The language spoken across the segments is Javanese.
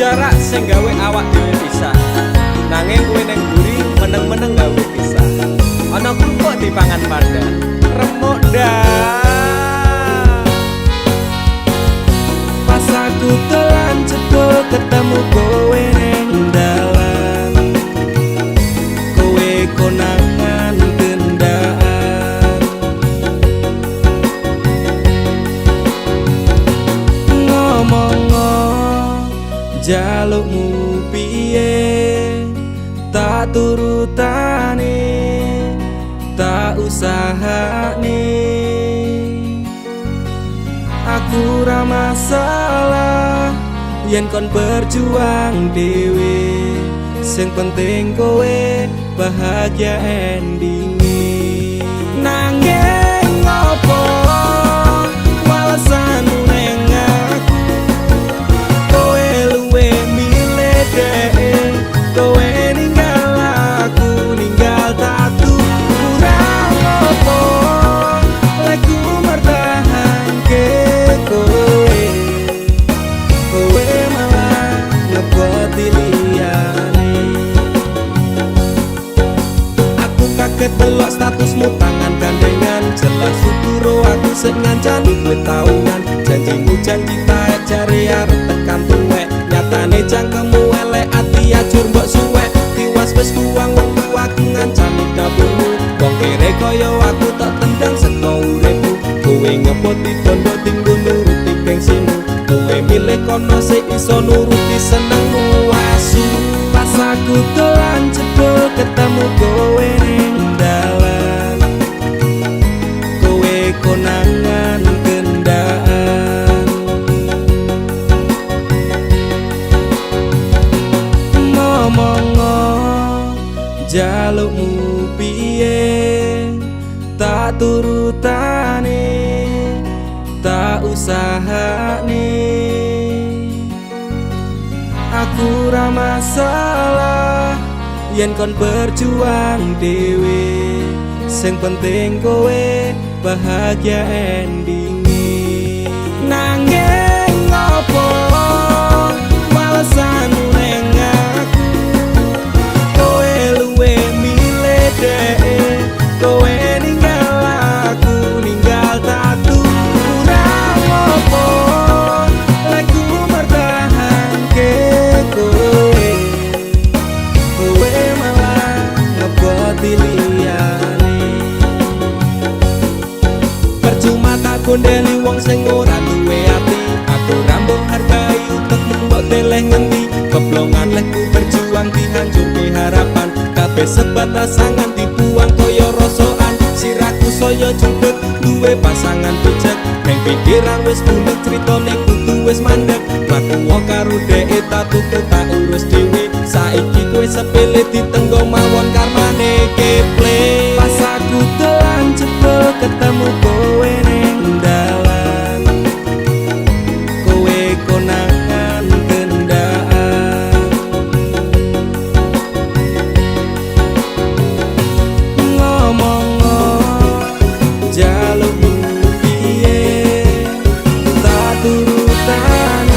jarak sing gawe awak dhewe pisah. Nanging kowe ning mburi meneng-meneng gawe pisah. Ana krupuk dipangan panda, remuk dah. Pas aku telan cebol ketemu kowe ning dalan, kowe konangan gendaan. Ngomong jalukmu piye, tak turutane, tak usahane. Aku ra masalah yen kon berjuang dhewe, sing penting kowe bahagia endinge. Nanging ngopo walesanmu ning aku, kowe luwe milih dhek, kowe ninggal aku ninggal tatu. Kurang ngopo lek ku mertahanke kowe, kowe malah ngeboti liyane. Aku kaget delok statusmu tangan gandengan, jelas uturo aku sing ngancani kowe tahunan. Janjimu janji taek jare arep tekan tuwek, nyatane cangkemmu elek ati ajur mbok suwek. Tiwas wis kuwang wektu aku ngancani dapurmu, wong kere kaya aku tak tendang seko uripmu. Kowe ngepoti bondo tinggo nuruti gengsimu, kowe milih kono sik iso nuruti senengmu asu. Pas aku dolan jebol ketemu kowe ning dalan, kowe konangan gendaan. Ngomong jalukmu piye, tak turutane, tak usahane. Aku ra masalah yen kon berjuang dhewe, sing penting kowe bahagia endinge. Nanging ngopo walesanmu ning aku, kowe luwe milih dhek, kowe ninggal aku ninggal tatu. Kurang ngopo lek ku mertahanke kowe, kowe malah ngeboti liyane. Percuma tak gondeli wong sing ora duwe ati, aku ra mbok hargai utekmu mbok teleh ngendi. Keblongan lek ku berjuang dihancurke harapan, kabeh sebatas angan dibuang kaya rosokan. Siraku saya judeg duwe pasangan pijak, neng pikiran wis bulet critane kudu wis mandek. Laku karo dhek tak tuku tak urus dhewe, saiki kowe sepele ditenggo mawon karmane keple. Pas aku telan jebol ketemu kowe ning dalan, kowe konangan gendaan. Ngomong jalukmu piye, tak turutane,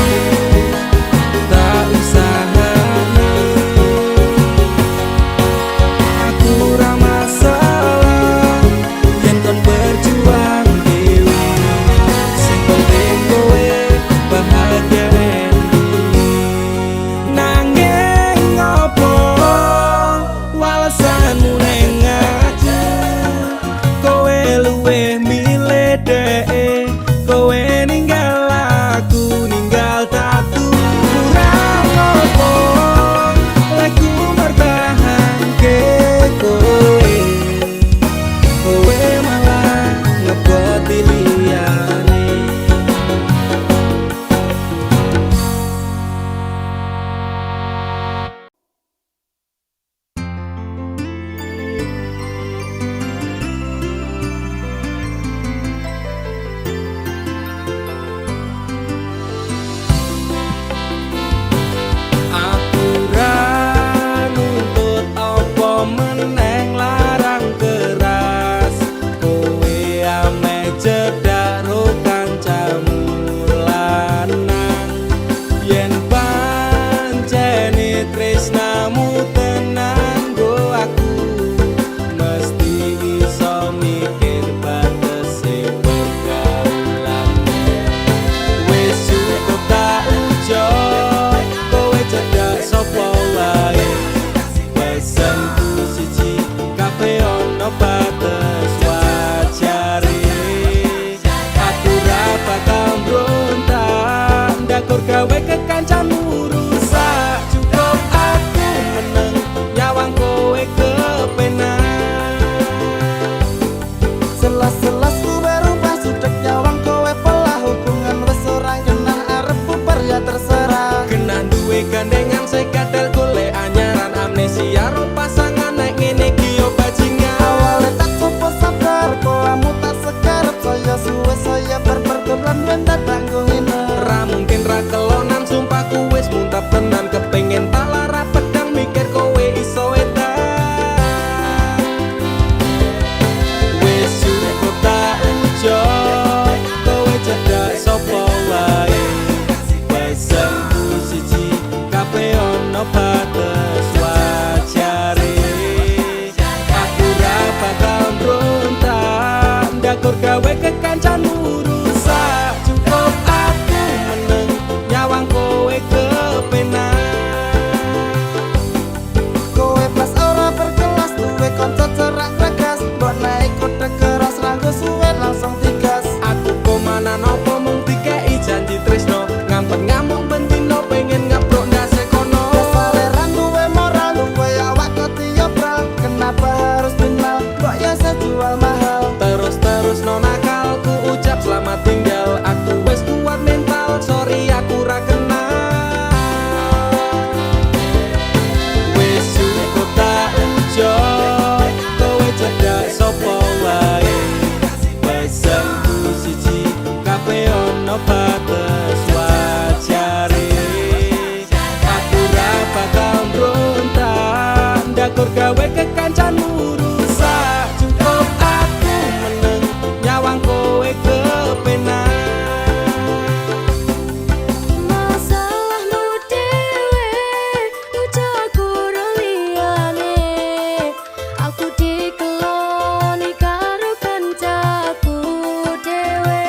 Ndakur gawe kekancanmu rusak. Cukup aku meneng nyawang kowe kepenak. Selas-selas kowe rubah sudek nyawang kowe pelah. Hubungan wis ora genah arep bubar ya terserah. Genah duwe gandengan sekadal golek anyaran. Amnesia ro pasangan nek ngene iki yo bajingan. Awale tak coba sabar poamu tak sekarep. Saya suwe saya berperkelan mendadak tak ngene. Ra mungkin ra kelonan sumpahku wis muntap tenan. Kepengin tak lara pedang mikir kowe iso edan. Wis cukup tak enjoy kowe cedak sapa wae. Pesenku siji kabeh ono batas wajare. Aku ra bakal mbrontak ndakur gawe kekancanmu rusak. Cukup aku meneng nyawang kowe kepenak. Kowe pas ora berkelas duwe kanca cerak tegas. Mbok naik kode keras ranggo suwe langsung digas. Aku komanan opo mung dikei janji tresno. Ngampet ngamuk bentino pengen ngeprok ndase kono. Kesaleran duwe moral duwe awak ketiobral. Kenapa harus final kok ya sejual mahal. Terus no nakal ku ucap selamat tinggal. Aku wis kuat mental sorry aku ra kenal. Wis cukup tak enjoy kowe cedak sapa wae. Pesenku siji kabeh ono batas wajare. Aku ra bakal mbrontak ndakur gawe kekancanmu rusak. Cukup aku meneng nyawang kowe kepenak. Masalahmu dhewe ucapku liyane. Aku dikeloni karo kancaku dhewe.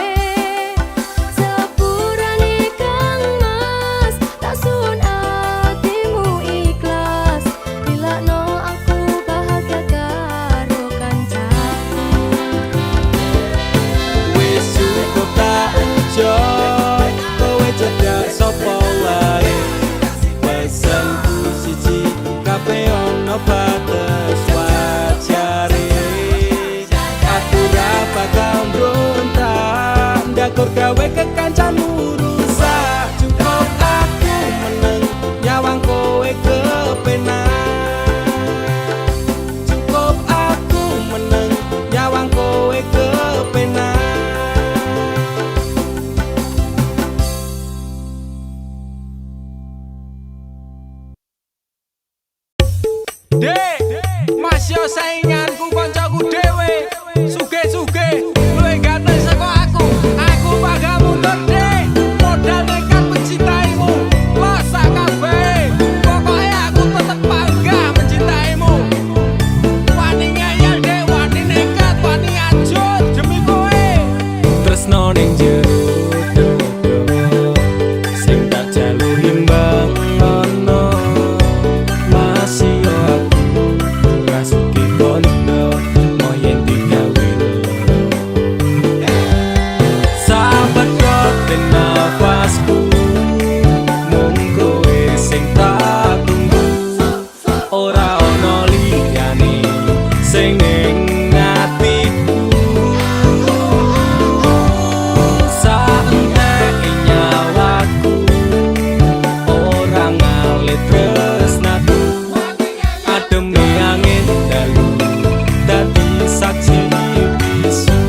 Sepurane Kang Mas tak sun atimu ikhlas. Dilakno aku bahagia karo kancaku. Wis cukup tak enjoy kowe cedak sapa wae. Pesenku siji kabeh ono batas wajare. Aku ra bakal mbrontak ndakur gawe kekancanmu rusak. Cukup aku meneng nyawang kowe kepenak. Cukup aku meneng nyawang kowe kepenak. Dek, Mas yo sainganku koncoku dhewe. Suge-suge luwih ganteng saka aku. Aku bakal mundur dek. Modal nekat mencintaimu. Losak kabeh. Pokoke aku tetep bangga mencintaimu. Wani ngeyel dek, wani nekat, wani ajut demi kowe. Tresno ning jero dodo sing tak jalu imbang ono. Masih yo aku rasuki kono moyen digawe loro. Sahabat kok den nafasku mung kowe sing tak tunggu. Ora ono liyane sing ning atiku. Saentek nyawaku ora ngalit tresnaku. Ademe angin dalu dadi saksi bisu.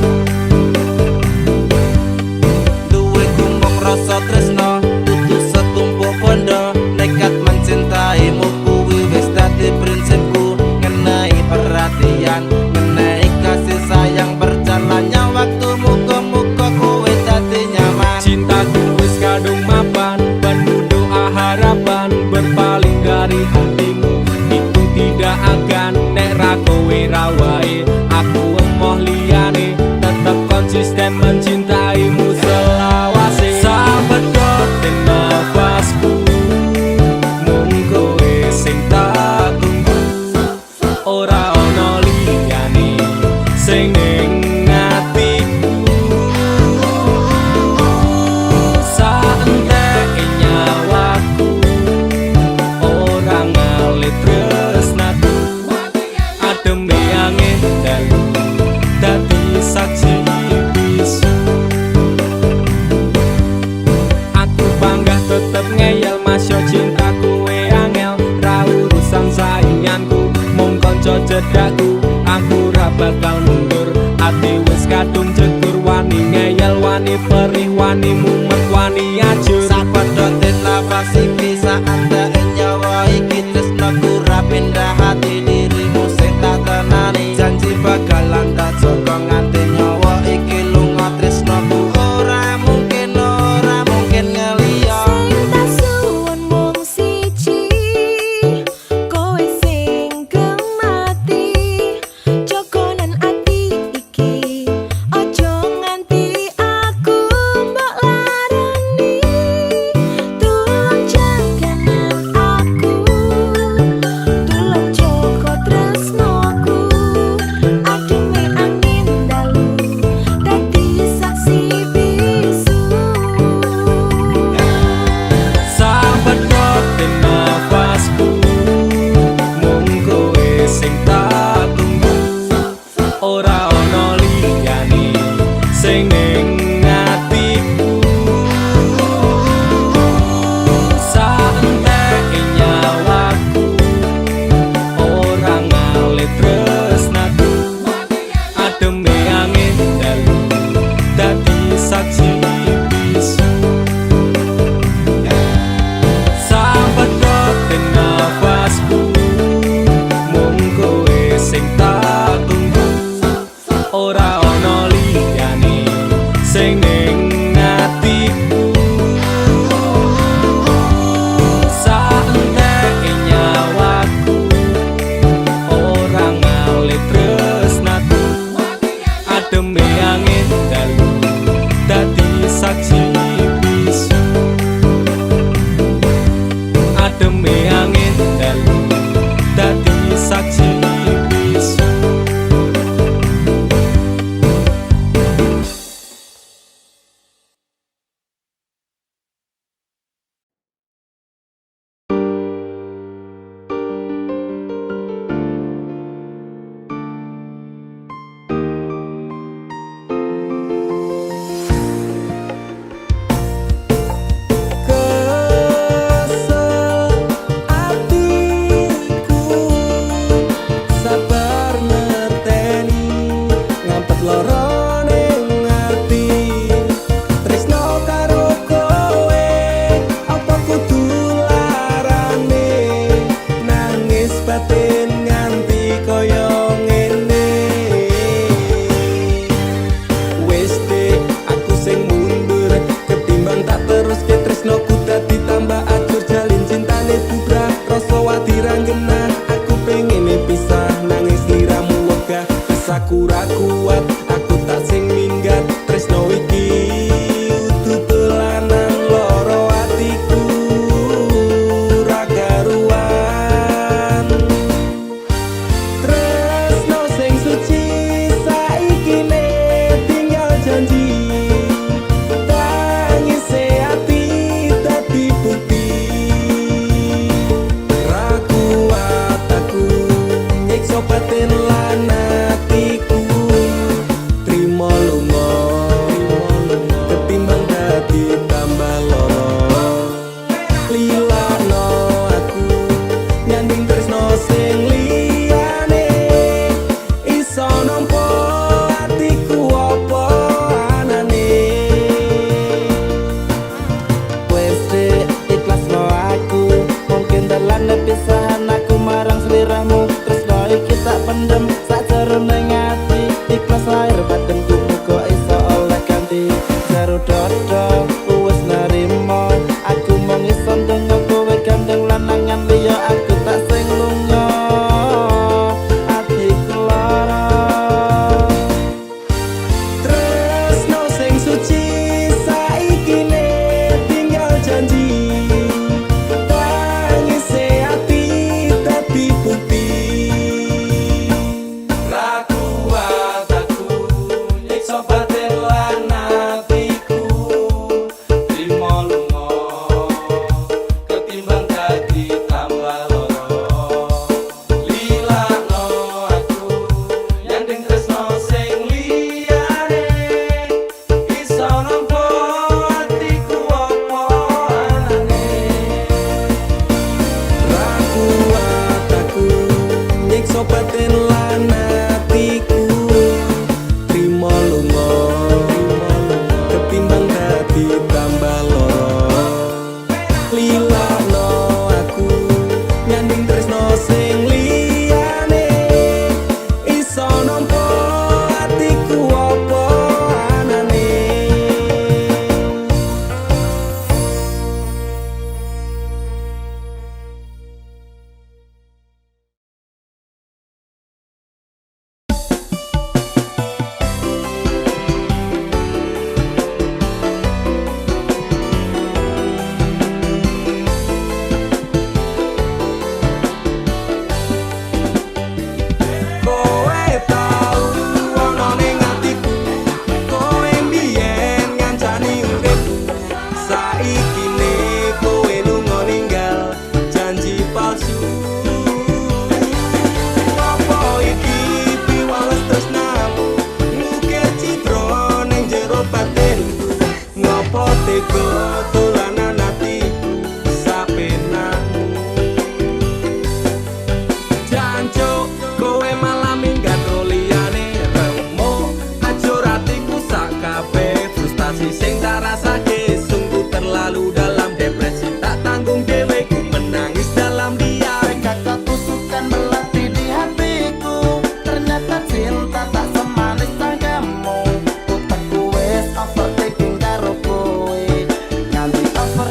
Duwe tumpuk rasa tresno kudu setumpuk bondo. Nekat mencintaimu kuwi wis dadi prinsipku. Ngenai perhatian, ngenai kasih sayang. Berjalannya waktu muga-muga kowe dadi nyaman. Cintaku wis kadung mapan, penuh doa harapan. Berpaling dari hatimu itu tidak akan. Nek ra kowe ra wae aku emoh liyane. Tetep konsisten mencintaimu selawase. Sahabat kok den nafasku mung kowe sing tak tunggu. Ora ono liyane sing ning atiku. Saentek ngeyel mas yo cinta kowe angel ra urusan sainganku mung kanca cedhakku aku ra bakal mundur ati wis kadung jegur wani ngeyel wani perih wani mumet wani ajur Sapadha nafas iki saat nyawa iki tresnaku ra pindah hati dirimu sing tak tenani janji bakalan tak jaga nganti nyawa iki lunga tresnaku ora mungkin ngeliya Sing tak suwun mung siji kowe sing gemati jogonan ati iki aja nganti aku mbok larani tulung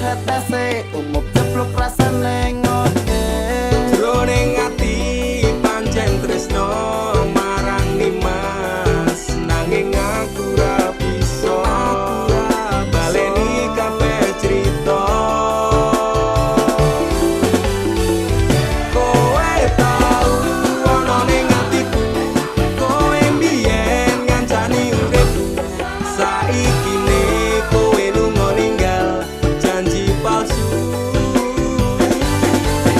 hetese umup jeblok rasane ngoke jroning ati pancen tresno marang Nimas nanging aku ra bisa baleni kabeh crita kowe tau ana ning atiku kowe mbiyen ngancani uripku saiki ne kowe lunga ninggal janji palsu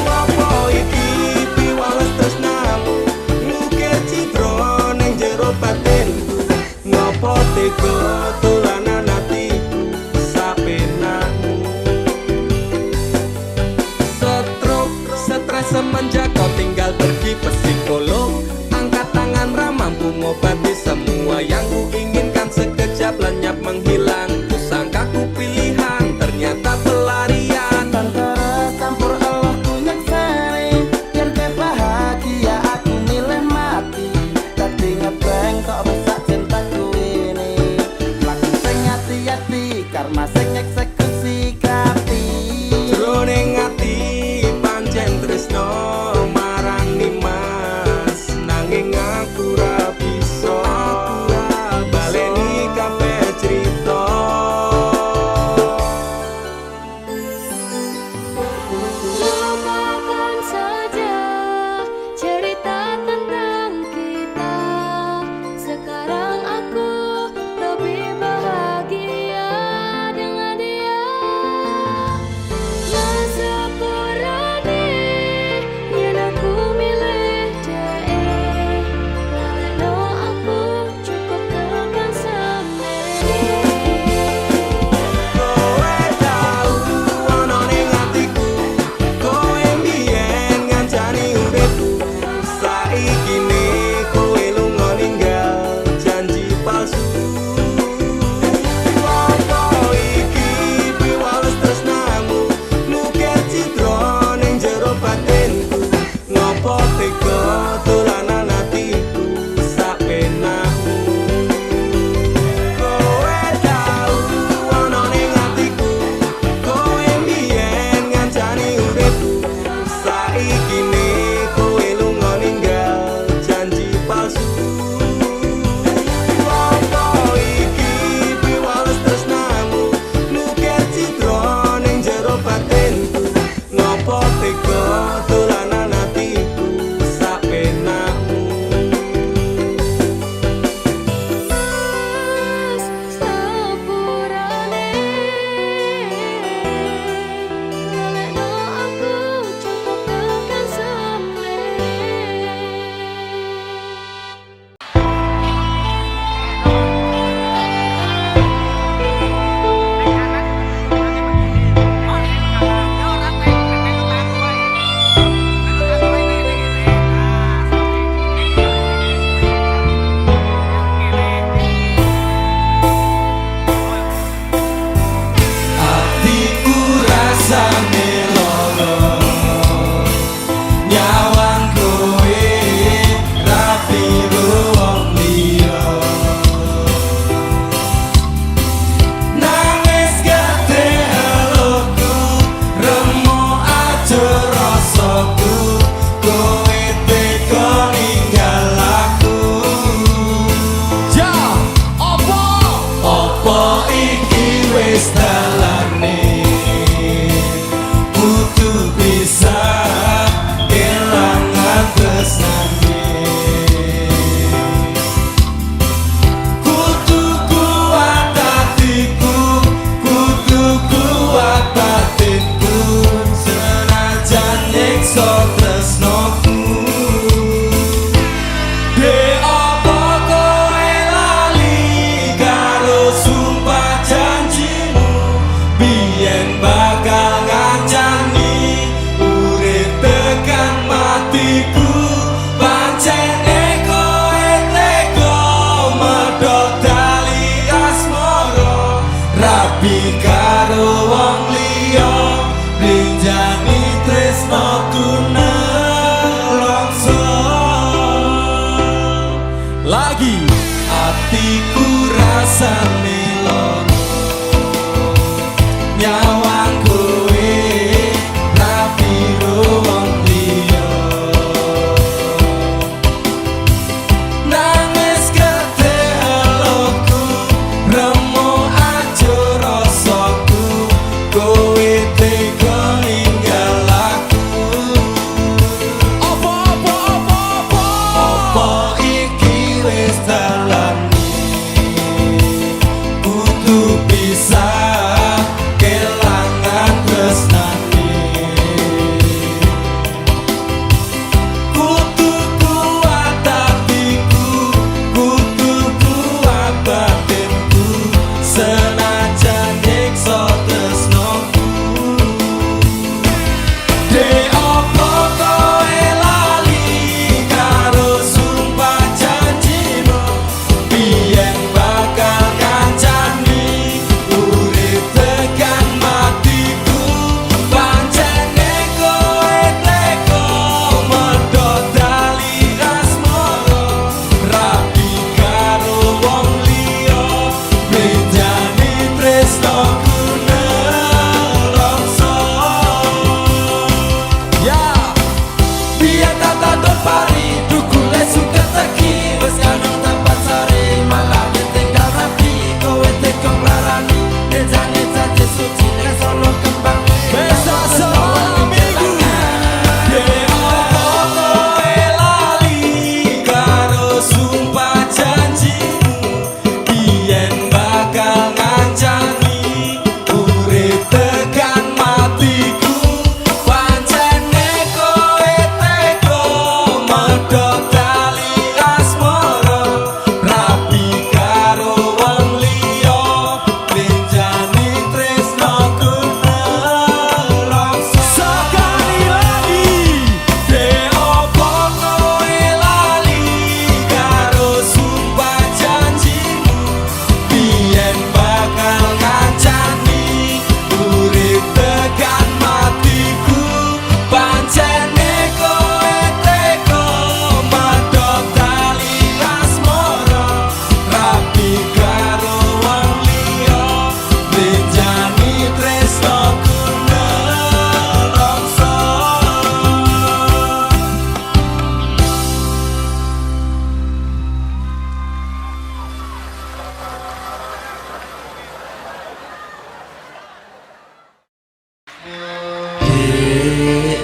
apa iki piwales tresnamu ngukir citra ning jero batinku ngopo tega dolanan atiku sapenakmu stroke stres semenjak kau tinggal pergi psikolog angkat tangan ramampu ngobati semua yang ku inginkan sekejap lenyap menghilang kusangka ku pilihan ternyata pelarian Tantara campur Allah ku nyekseni yen ke bahagia aku milih mati dadi ngebeng kok rusak cintaku ini laku sing hati-hati karma sing eksekusi kati jroning ati pancen tresno marang Nimas nanging aku ra bisa baleni kabeh crita Lupakan saja cerita tentang kita. Sekarang aku lebih bahagia dengan dia. Masepurane yen aku milih dia. Lalekno aku cukup tekan semene. kowe tau ana ning atiku kowe mbiyen ngancani uripku saiki ne kowe lunga ninggal janji palsu apa iki piwales tresnamu ngukir citra ning jero batinku ngopo tega dolanan atiku sapenakmu kowe tau ana ning atiku kowe mbiyen ngancani uripku saiki ne kowe lunga ninggal janji palsu apa iki piwales tresnamu ngukir citra ning jero batinku ngopo tega dolanan atiku sapenakmu Sepurane lalekno aku cukup tekan semene. atiku rasane lara nyawang kowe rapi wong liya nangis gede eluku remo aja rasaku kowe tega ninggal aku ja opo iki wis dalane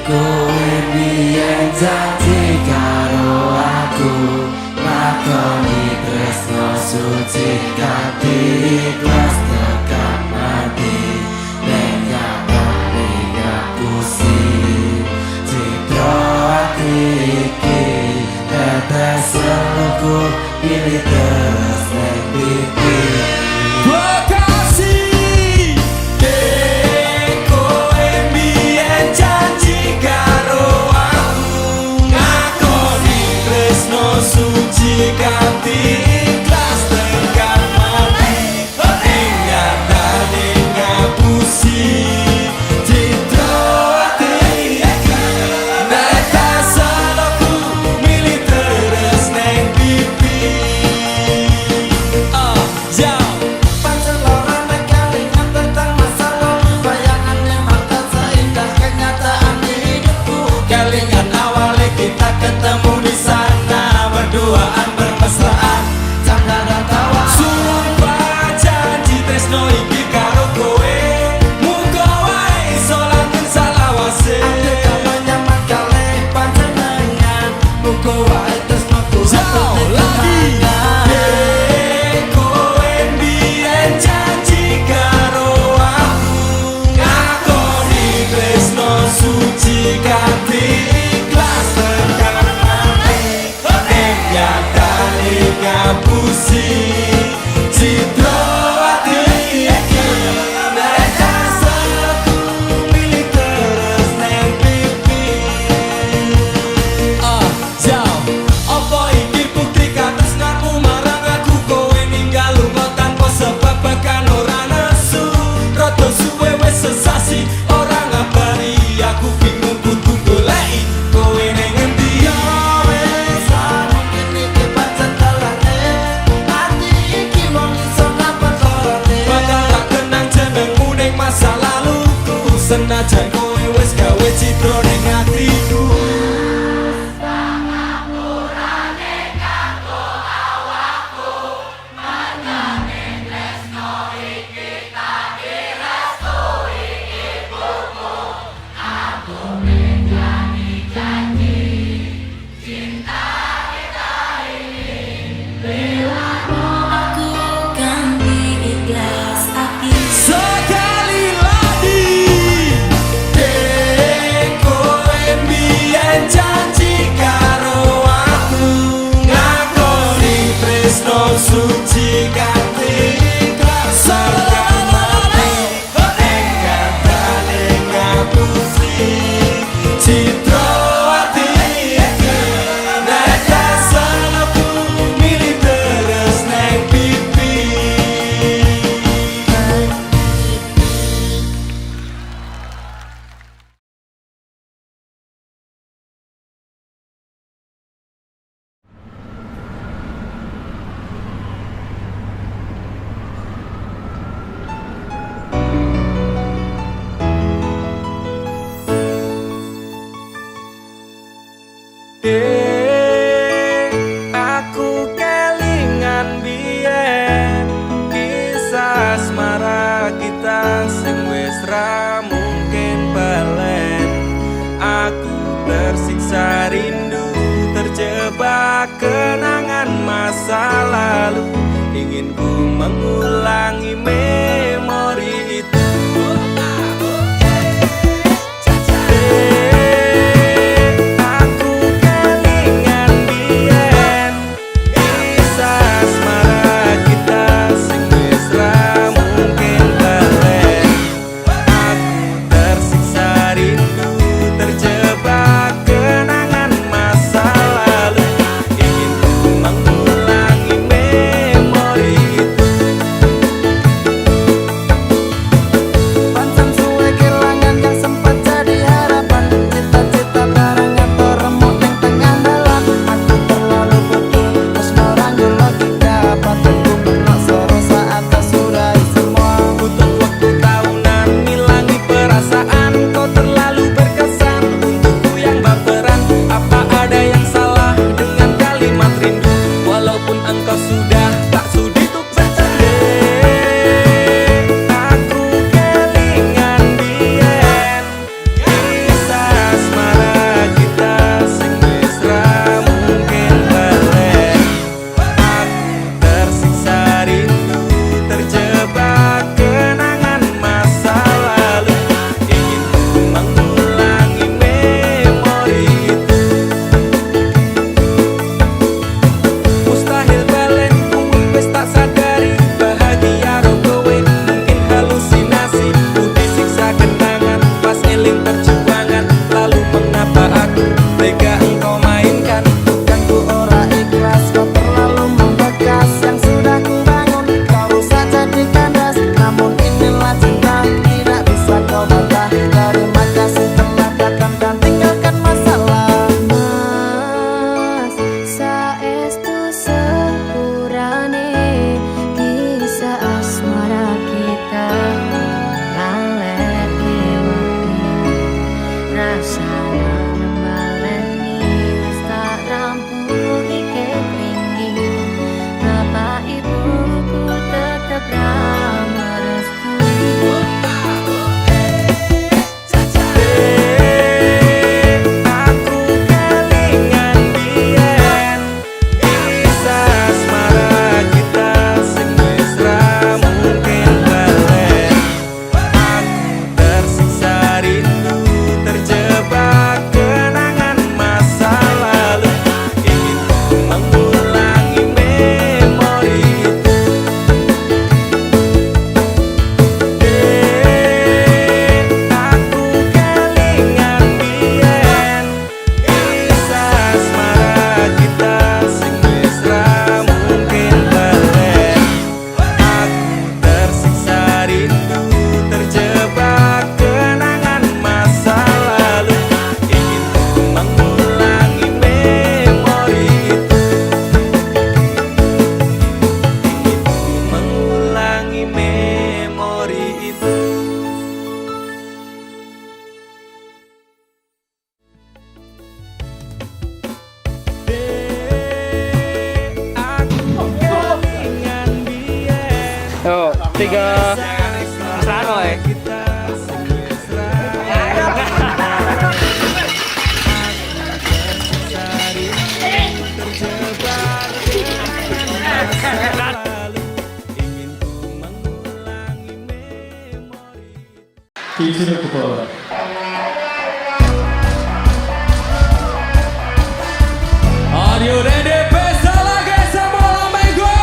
Kowe biyen janji karo aku lakoni tresno suci kanthi ikhlas tekan mati nek nyatane ngapusi citra ati iki tetes aku pilih terus nek pipi. Suci kanthi ikhlas tekan mati nyatane ngapusi citra ati iki nek kasalaku milih terus neng pipi. Jauh Pancen ora nek kelingan tentang masa lalu bayangan yang bakal seindah kenyataan hidupku. kelingan awalnya kita ketemu di sana berduaan bermesraan Canda dan tawa sumpah janji tresno iki karo kowe muga wae iso langgeng salawase ate kapan nyaman kali panjenengan muga wae tresnoku jauh lagi kowe mbiyen janji karo aku ngakoni tresno suci kanthi ikhlas tekan mati nyatane ngapusi citra ati iki nek kasarku milih terus neng pipi. Jauh apa iki bukti katresnanmu marang aku kowe ninggal lunga tanpa sebab bahkan ora nesu rada suwe wis sesasi ora ngabari aku bingung kudu goleki kowe ning endi wis mungkin iki pancen dalane ati iki wong iso dapat lorone bakal tak kenang jenengmu ning masa laluku senajan kowe wis gawe citra ning atiku. Aku kanthi ikhlas ati Sekali lagi kowe mbiyen janji karo aku ngakoni tresno suci kanthi ikhlas tekan mati nyatane ngapusi citra ati iki nek kasalaku milih terus neng pipi. Aku kelingan biyen kisah asmara kita sing wis ra mungkin balen. Aku tersiksa rindu terjebak kenangan masa lalu ingin ku mengulangi memori itu. Aku kelingan biyen kisah asmara kita sing wis ra mungkin balen. Aku tersiksa rindu terjebak kenangan masa lalu ingin ku mengulangi memori itu. menjalin perjuangan. Lalu mengapa aku tega engkau mainkan? Bukan ku ora ikhlas, kau terlalu membekas. Yang sudah ku bangun, kau rusak jadi kandas. Namun inilah cinta, tidak bisa kau bantah. Terima kasih telah datang dan tinggalkan masalah. Mas, saestu sepurane kisah asmara kita ngalet waktu rasanya baleni wis tak rampung iket ringgi. Bapak ibuku tetep ra merestui. Aku kelingan biyen kisah asmara kita sing wis ra mungkin balen. Aku tersiksa rindu, terjebak kenangan masa lalu. Ingin ku mengulangi memori itu. Aku kelingan biyen kisah asmara kita sing wis ra mungkin balen. Aku tersiksa rindu, terjebak kenangan masa lalu. Ingin ku mengulangi memori itu. Ingin ku mengulangi memori itu. Aku kelingan biyen Yo, tiga mesraan loh ya. kita sing wis ra terjebak kenangan masa lalu. Ingin ku mengulangi memori. 기술의 국어 Are you ready? Pesta lagi semua main gue.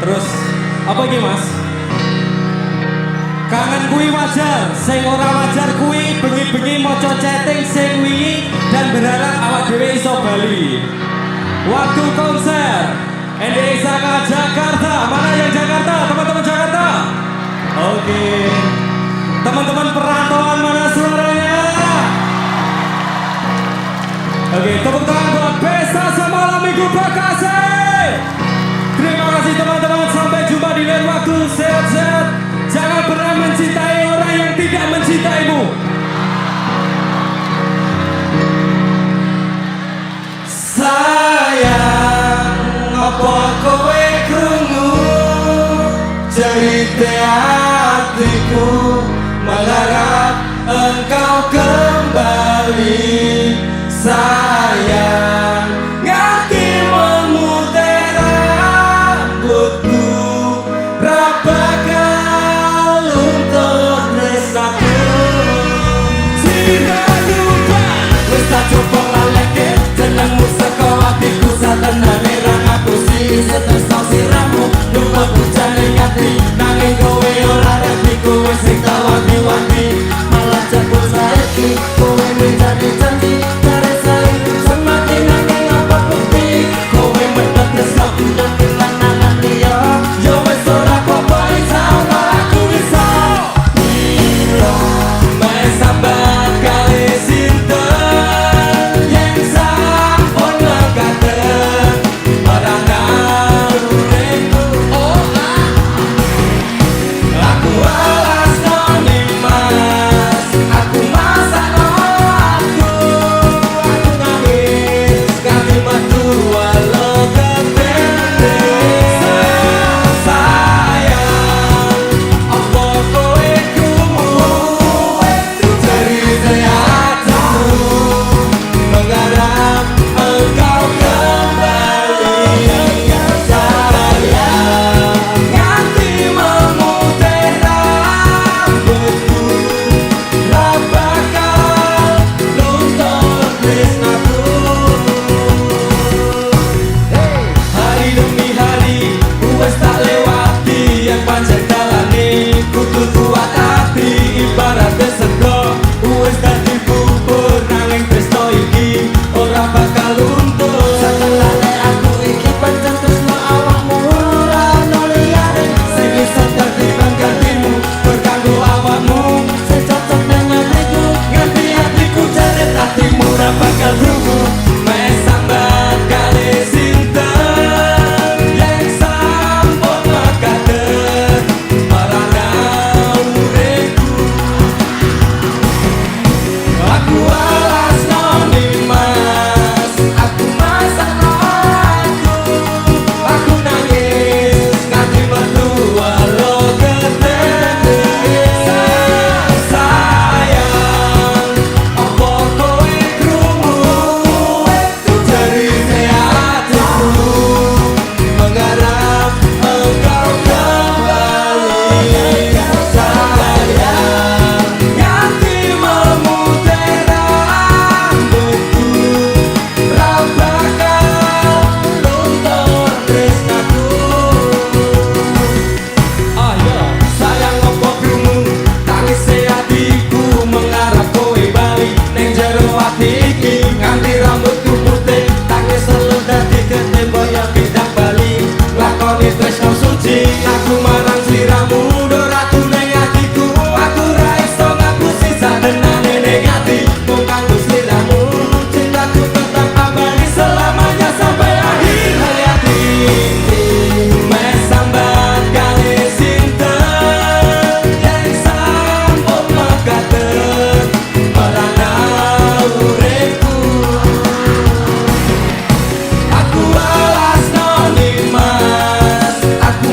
Terus apa iki Mas? Kangen kuwi wajar, sing ora wajar kuwi bengi-bengi maca chatting sing wingi dan berharap awak dhewe iso bali. Waktu konser Ende Saka Jakarta. Mana yang Jakarta? Teman-teman Jakarta. Oke. Teman-teman perantauan mana suaranya? Oke, tepuk tangan buat Pesta Semalam Minggu Bekasi. Terima kasih teman-teman, sampai jumpa di lain waktu. Sehat-sehat. Jangan pernah mencintai orang yang tidak mencintaimu. Sayang, apa kowe krungu cerita hatiku, mengharap engkau kembali. Sayang, ngerti memutih rambutku, rapakal untuk tresnaku. Cinta lupa, wis tak coba ngaleke, jenengmu saka hatiku, satenane ra ngapusi, setresno siramu, lupa bujane ngati, nanging kowe ora ngerti, kowe sing tak wanti-wanti, malah jebul saiki, kowe menjadi janji. Aku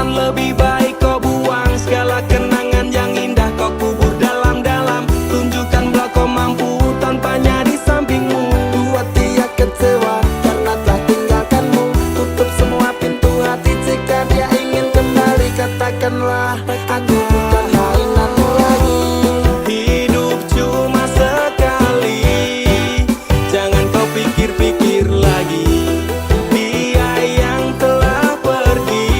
on, lebih baik kau buang segala kenangan yang indah kau kubur dalam-dalam. Tunjukkan bahwa kau mampu tanpanya di sampingmu. Buat dia kecewa karena telah tinggalkanmu. Tutup semua pintu hati jika dia ingin kembali. Katakanlah aku bukan mainanmu lagi. Hidup cuma sekali, jangan kau pikir-pikir lagi. Dia yang telah pergi,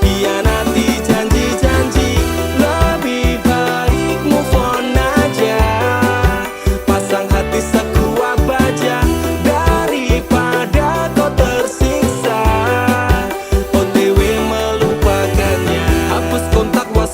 hianati janji-janji. Lebih baik move on aja, pasang hati sekuat baja, daripada kau tersiksa OTW melupakannya. Hapus kontak WhatsApp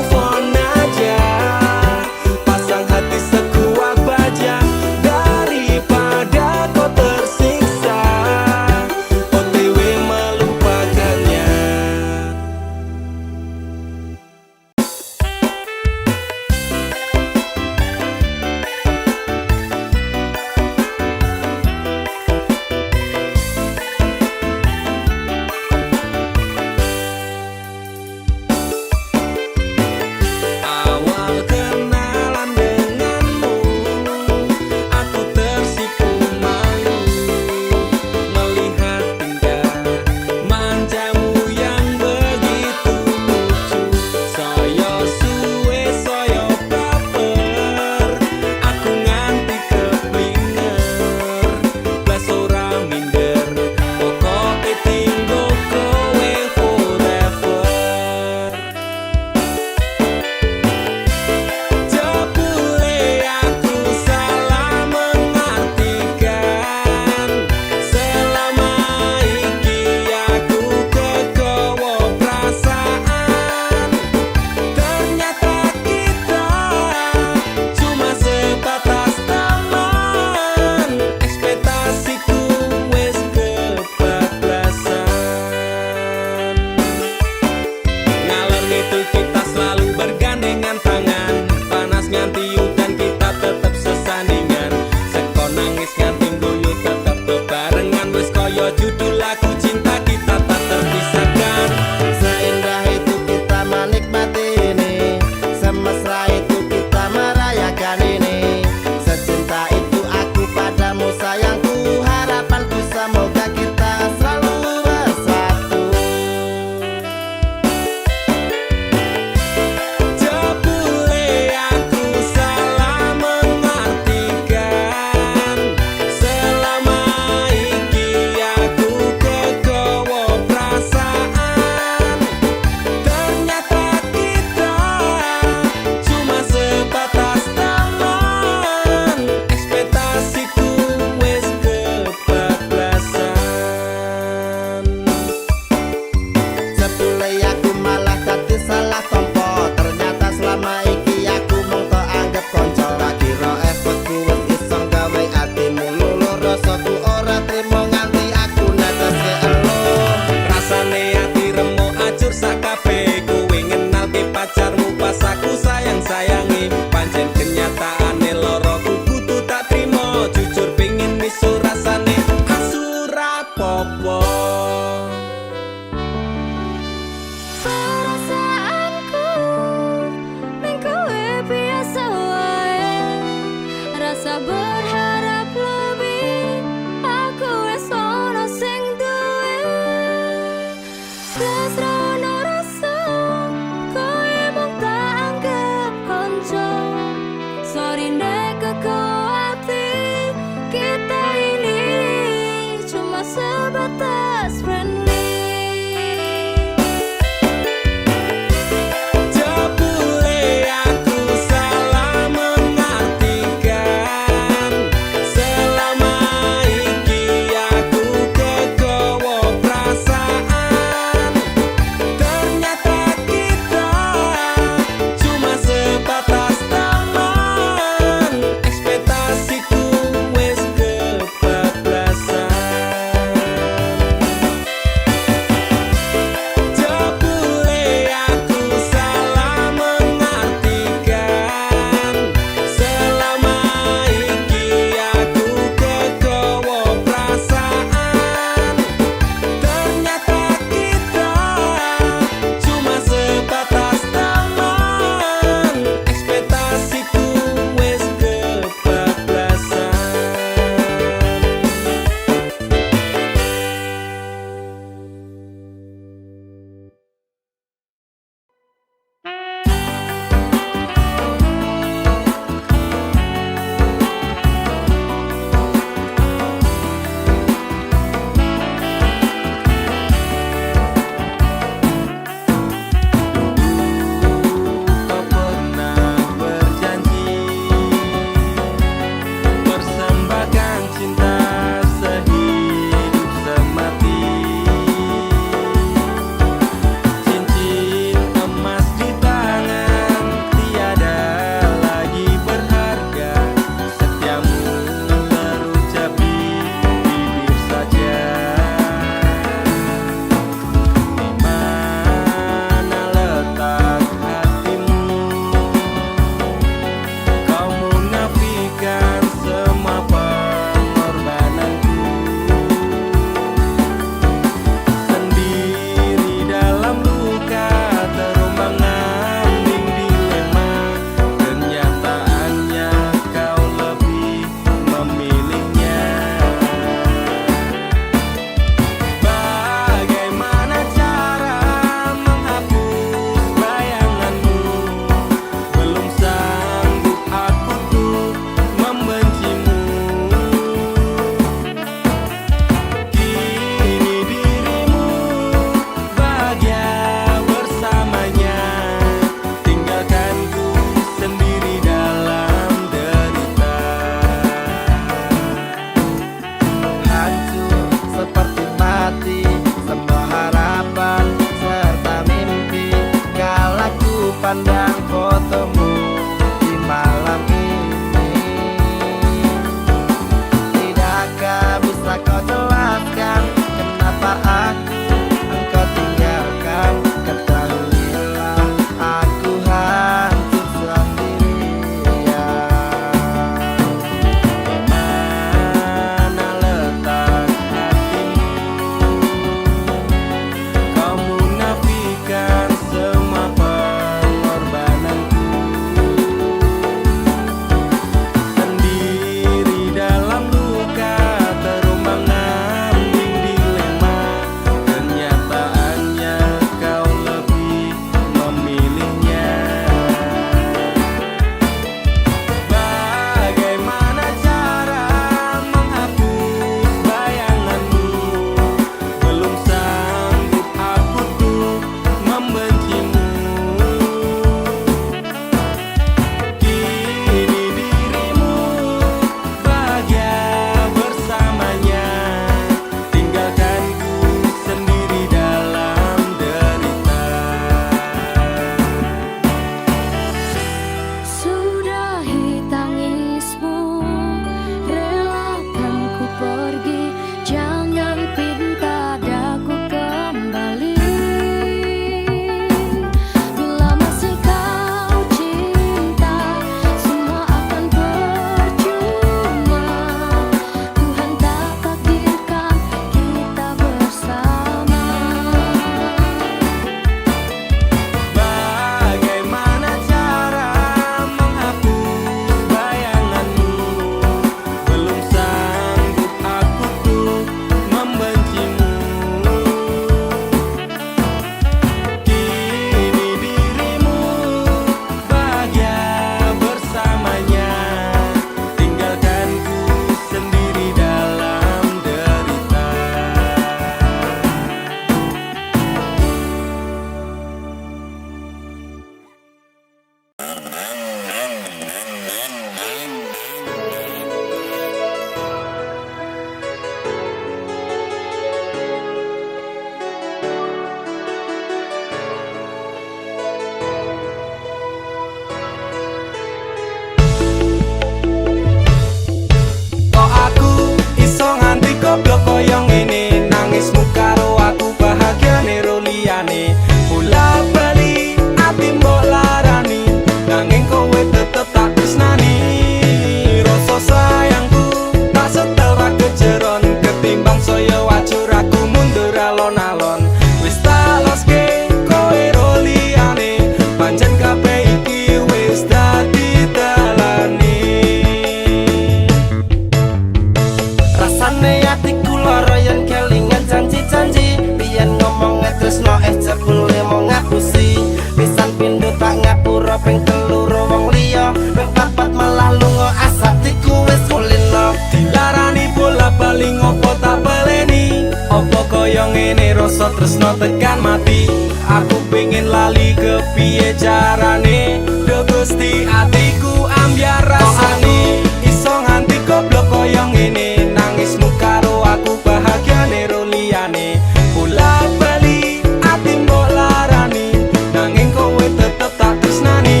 tresno jebule mau ngapusi pisan pindho tak ngapura ping telu wong liya ping papat malah lunga asatiku wis kulino dilarani bola bali ngopo tak baleni opo kaya ngene rasa tresno tekan mati aku pengen lali kepiye carane do Gusti atiku ambyar rasane iso nganti goblok kaya ngene nangismu karo aku bahagiane ro liyane bola bali ati mbok larani nanging kowe tetep tak tresnani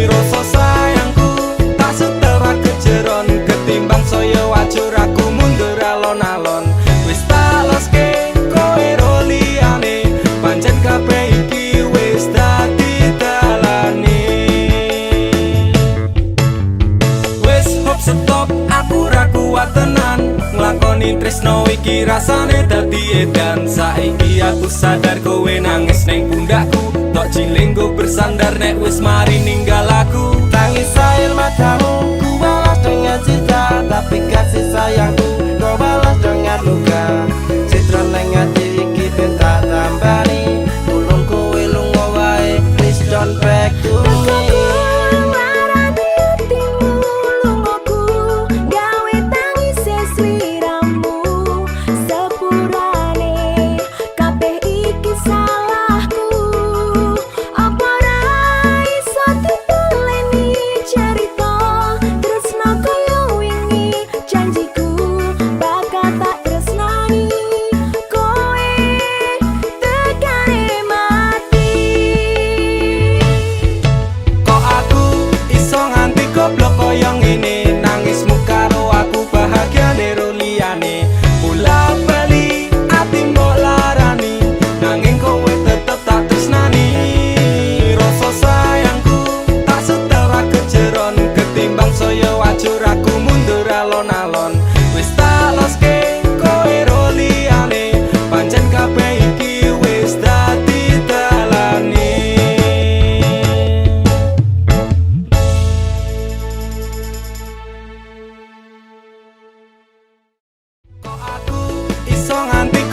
rasa sayangku tak setera kejeron ketimbang saya wajur aku mundur alon-alon wis tak loske kowe ro liyane pancen kabeh iki wis dadi dalane wis hop stop aku ra kuat tenan nglakoni tresno iki rasane dadi edan saiki aku sadar kowe nangis ning pundakku tok jilinggo bersandar nek wis mari ninggal aku tangis air matamu ku balas dengan cinta tapi kasih sayangku kau balas dengan luka citra neng ati iki ben tak tambani tulung kowe lunga wae please don't back to me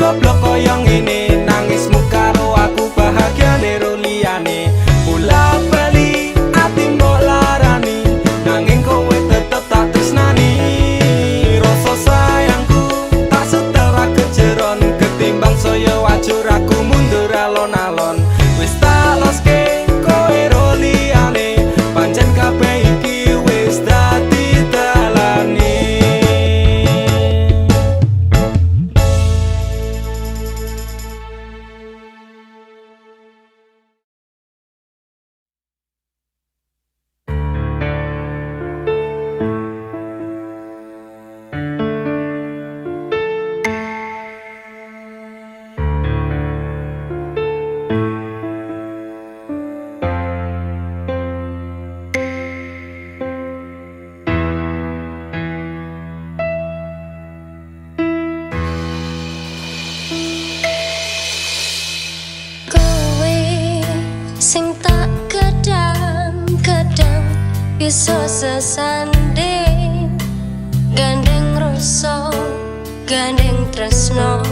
goblok kaya ngene nangismu karo aku bahagiane ro liyane bola bali ati mbok larani nanging kowe tetep tak tresnani rasa sayangku tak setera kejeron ketimbang saya wajur aku mundur alon-alon wis tak loske kowe ro liyane pancen kabeh iki wis dadi dalane bisa sesanding gandeng rasa gandeng tresno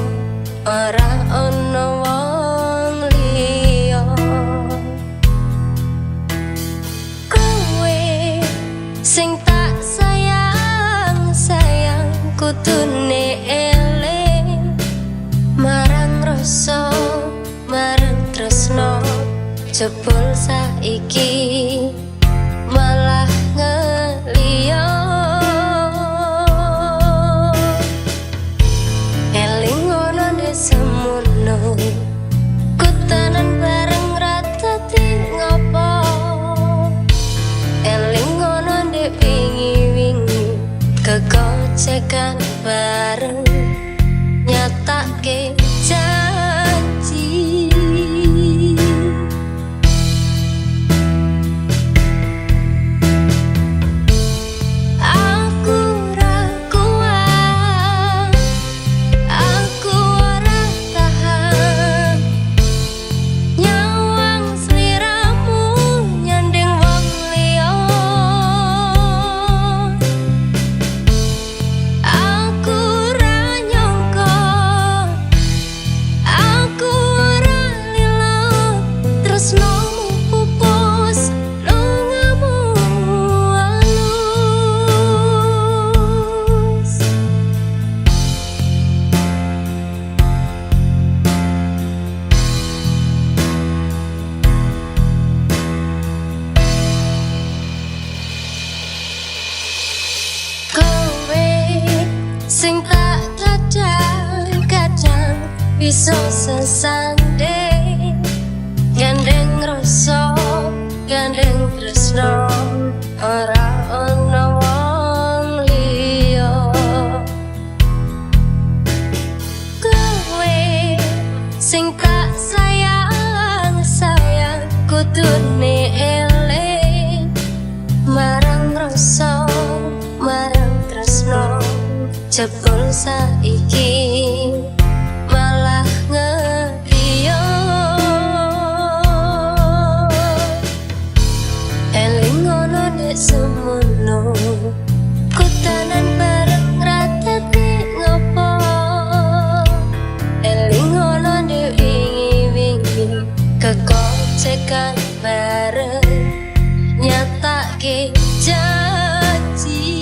ora ono wong liya kowe sing tak sayang sayang kudune eling marang rasa marang tresno jebul saiki malah ngeliyo eling ono semono kutanan bareng rata di ngopo eling ono wingi-wingi kegocekan bareng nyatake janji jebul saiki malah ngeriyo eling ngono nek semono kutanan bareng ratati ngopo eling ngono nek wingi-wingi kekocekan bareng nyatake janji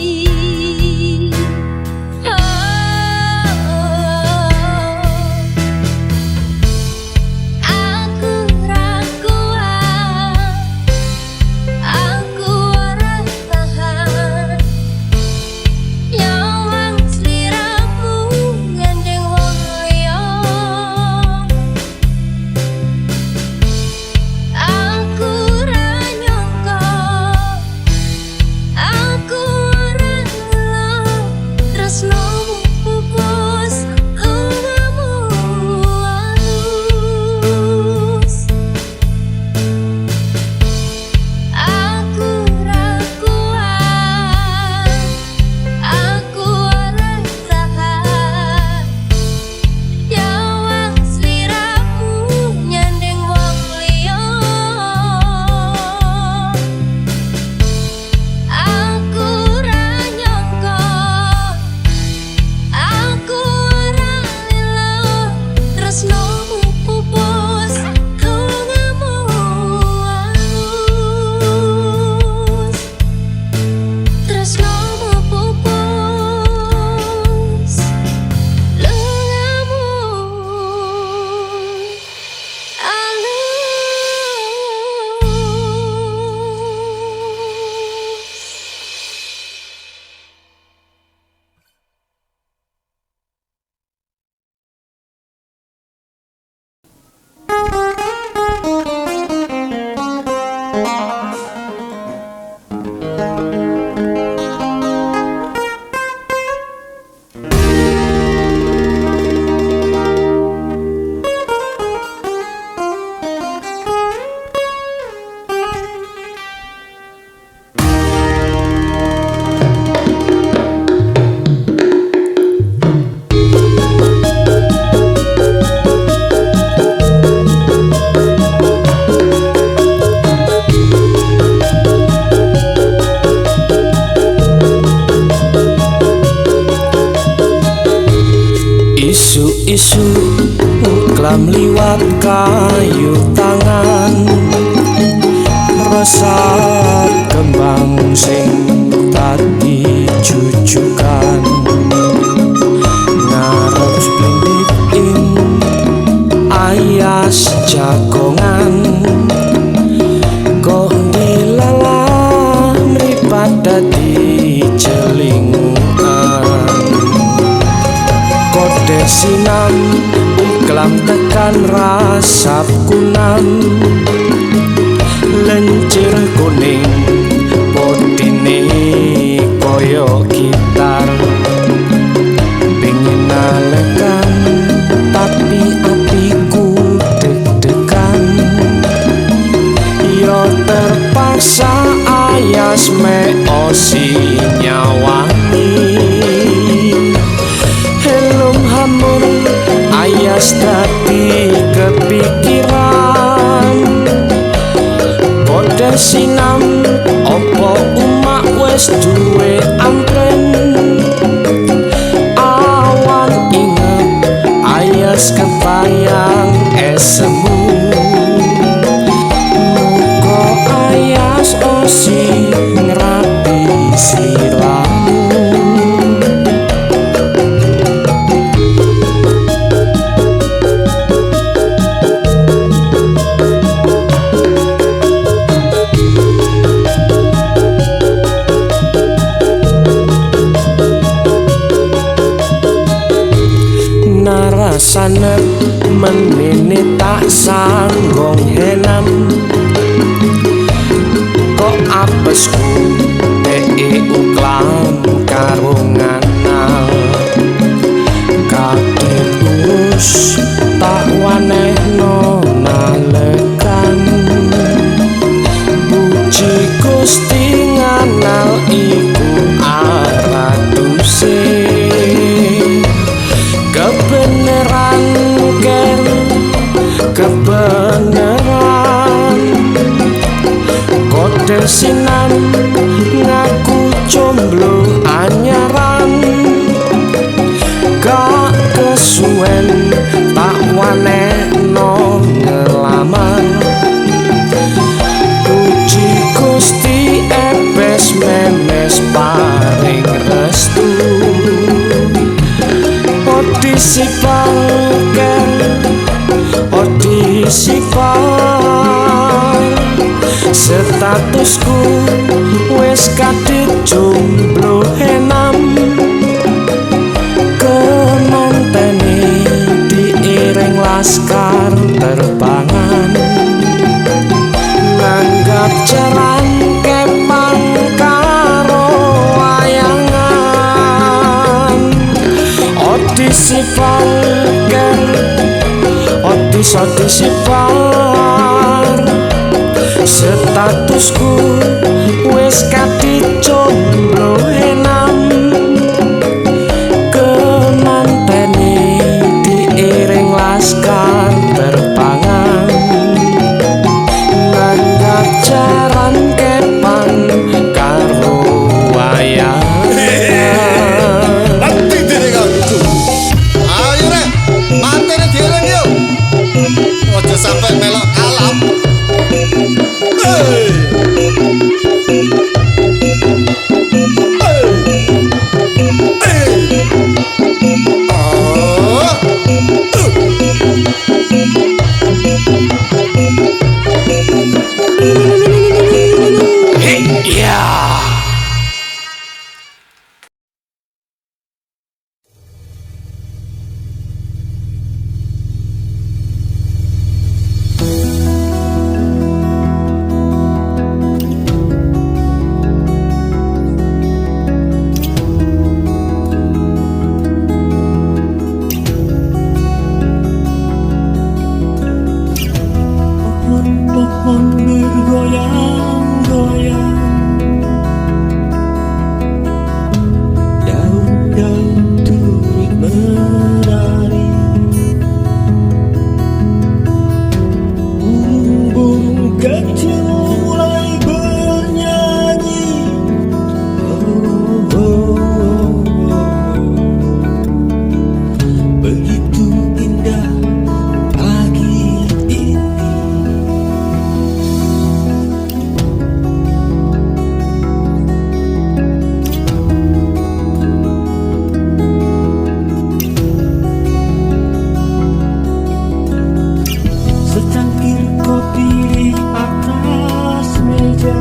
Isu uklam liwat kayu tangan resah kembang sing tadi jujukan ngarep splendid ing ayas jagongan kok dilalah mripat dadi jelingan kode sinam uklam tekan rasap kunam lencir kuning potine koyo gitar pengen nalekan tapi atiku deg-degan yo terpaksa ayas me osi nyawani helum hamun ayas dadi kepikiran kode sinam opo umak wes duwe ampren awan inget ayas kebayang esemu muka ayas osi ngerapi silamu narasane menene tak sanggong henam kok apesku uklam karungan kadhe urus tak wanehno nalekan puji Gusti nganal iku aratuse disifar. Statusku wis kadit jomblo enam, kenontene diiring laskar terbangan, nanggap jalan kepang karo wayangan. Audisi Falken, audisi Fal, statusku wis kadit jomblo enam, kemantene diiring laskar terbangan, nanggap jaran kepang karo wayangan. Nanti diri kau itu. Ayo rek, mantene dieling yuk. Ojo sampai melok kalap. Hey. Pohon bergoyang-goyang, daun-daun turut menari, burung-burung kecil mulai bernyanyi. Oh, oh, oh, oh. Begitu indah pagi ini. Secangkir kopi di atas meja,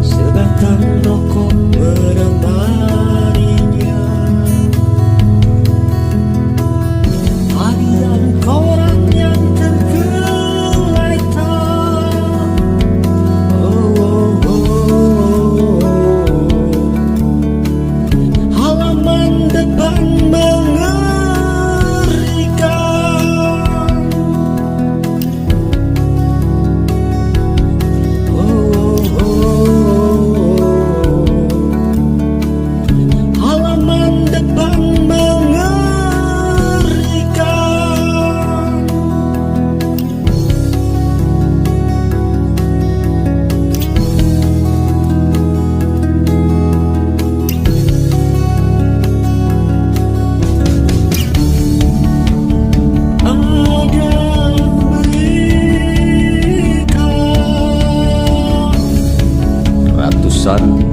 sebatang rokok menemaninya, harian koran yang tergeletak. Oh, oh, oh, oh. Halaman depan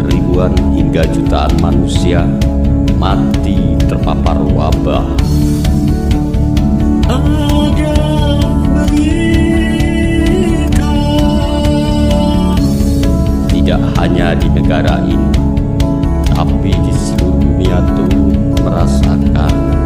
ribuan hingga jutaan manusia mati terpapar wabah. Tidak hanya di negara ini, tapi di seluruh dunia turut merasakan.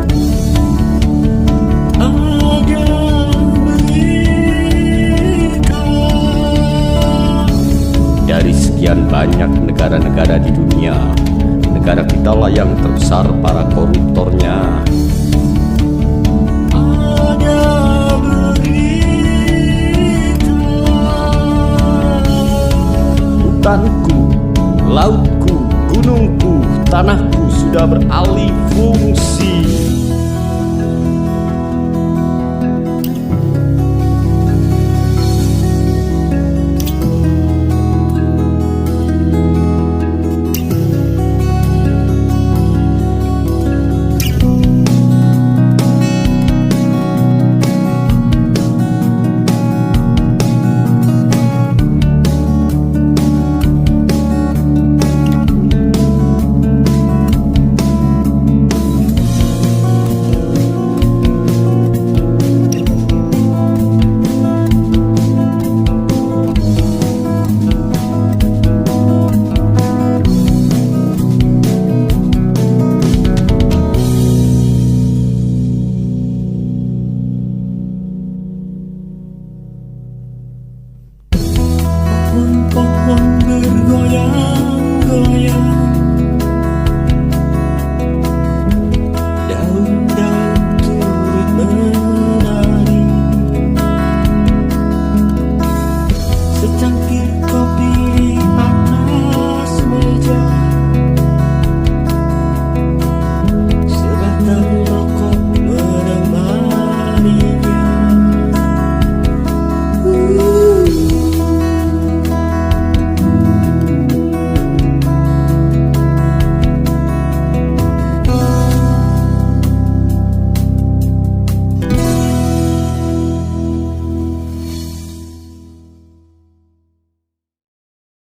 Dari sekian banyak negara-negara di dunia, negara kitalah yang terbesar para koruptornya. Hutanku, lautku, gunungku, tanahku sudah beralih